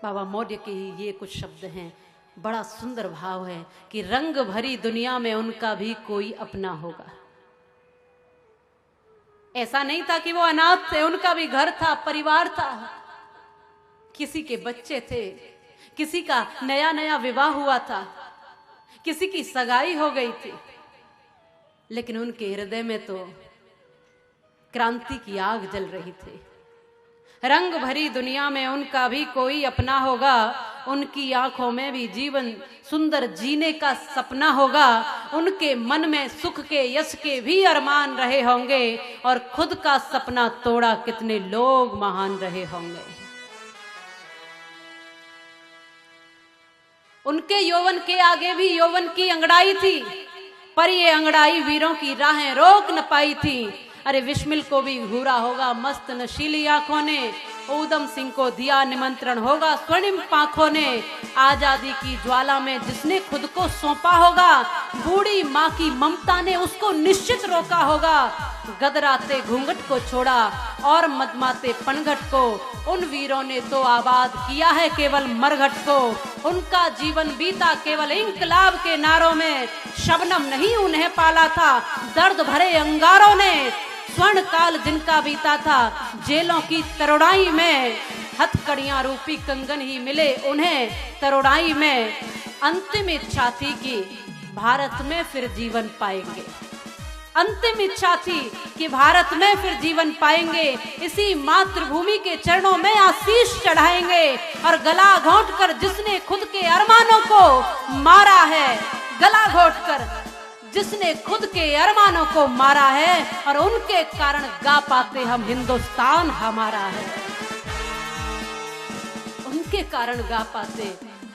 बाबा मौर्य के ही ये कुछ शब्द हैं, बड़ा सुंदर भाव है कि रंग भरी दुनिया में उनका भी कोई अपना होगा। ऐसा नहीं था कि वो अनाथ थे, उनका भी घर था, परिवार था, किसी के बच्चे थे, किसी का नया नया विवाह हुआ था, किसी की सगाई हो गई थी, लेकिन उनके हृदय में तो क्रांति की आग जल रही थी। रंग भरी दुनिया में उनका भी कोई अपना होगा, उनकी आंखों में भी जीवन सुंदर जीने का सपना होगा, उनके मन में सुख के यश के भी अरमान रहे होंगे, और खुद का सपना तोड़ा कितने लोग महान रहे होंगे। उनके यौवन के आगे भी यौवन की अंगड़ाई थी, पर ये अंगड़ाई वीरों की राहें रोक न पाई थी। अरे विस्मिल को भी घूरा होगा मस्त नशीली आंखों ने, ऊधम सिंह को दिया निमंत्रण होगा स्वर्णिम पांखों ने, आजादी की ज्वाला में जिसने खुद को सौंपा होगा, बूढ़ी माँ की ममता ने उसको निश्चित रोका होगा। गदराते घूंघट को छोड़ा और मदमाते पनघट को, उन वीरों ने तो आबाद किया है केवल मरघट को। उनका जीवन बीता केवल इंकलाब के नारों में, शबनम नहीं उन्हें पाला था दर्द भरे अंगारों ने। स्वर्ण काल जिनका बीता था जेलों की तरोड़ाई में, हथकड़ियां रूपी कंगन ही मिले उन्हें तरोड़ाई में। अंतिम इच्छा थी कि भारत में फिर जीवन पाएंगे, अंतिम इच्छा थी कि भारत में फिर जीवन पाएंगे, इसी मातृभूमि के चरणों में आशीष चढ़ाएंगे। और गला घोंट कर जिसने खुद के अरमानों को मारा है, गला घोंट कर जिसने खुद के अरमानों को मारा है, और उनके कारण गा पाते हम हिंदुस्तान हमारा है, उनके कारण गा पाते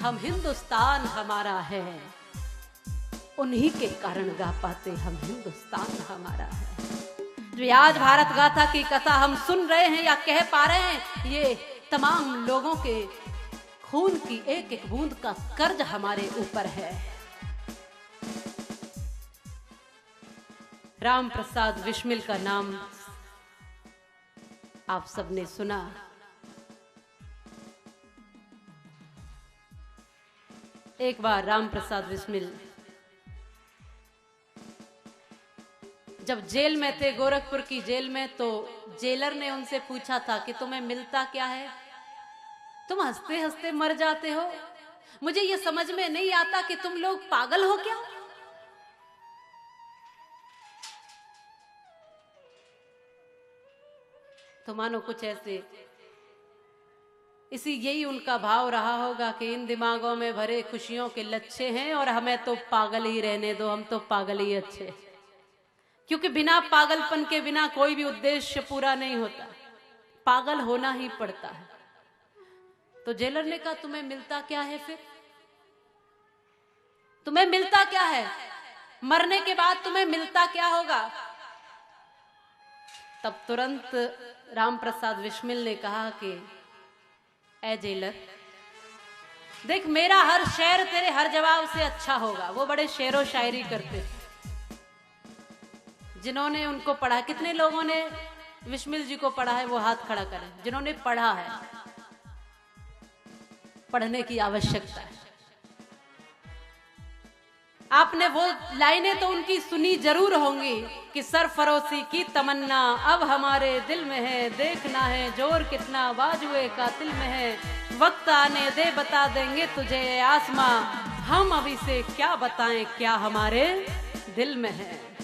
हम हिंदुस्तान हमारा है, उन्हीं के कारण गा पाते हम हिंदुस्तान हमारा है। जो आज भारत गाथा की कथा हम सुन रहे हैं या कह पा रहे हैं, ये तमाम लोगों के खून की एक एक बूंद का कर्ज हमारे ऊपर है। राम प्रसाद बिस्मिल का नाम आप सबने सुना। एक बार राम प्रसाद बिस्मिल जब जेल में थे, गोरखपुर की जेल में, तो जेलर ने उनसे पूछा था कि तुम्हें मिलता क्या है, तुम हंसते हंसते मर जाते हो, मुझे ये समझ में नहीं आता कि तुम लोग पागल हो क्या। तो मानो कुछ ऐसे यही उनका भाव रहा होगा कि इन दिमागों में भरे खुशियों के लच्छे हैं, और हमें तो पागल ही रहने दो, हम तो पागल ही अच्छे। क्योंकि बिना पागलपन के बिना कोई भी उद्देश्य पूरा नहीं होता, पागल होना ही पड़ता है। तो जेलर ने कहा तुम्हें मिलता क्या है, फिर तुम्हें मिलता क्या है, मरने के बाद तुम्हें मिलता क्या होगा। तब तुरंत राम प्रसाद बिस्मिल ने कहा कि ए जेलर, देख मेरा हर शेर तेरे हर जवाब से अच्छा होगा। वो बड़े शेरो शायरी करते थे। जिन्होंने उनको पढ़ा, कितने लोगों ने बिस्मिल जी को पढ़ा है वो हाथ खड़ा करें, जिन्होंने पढ़ा है। पढ़ने की आवश्यकता है। आपने वो लाइनें तो उनकी सुनी जरूर होंगी कि सरफरोशी की तमन्ना अब हमारे दिल में है, देखना है जोर कितना बाजुए कातिल में है, वक्त आने दे बता देंगे तुझे आसमां, हम अभी से क्या बताएं क्या हमारे दिल में है।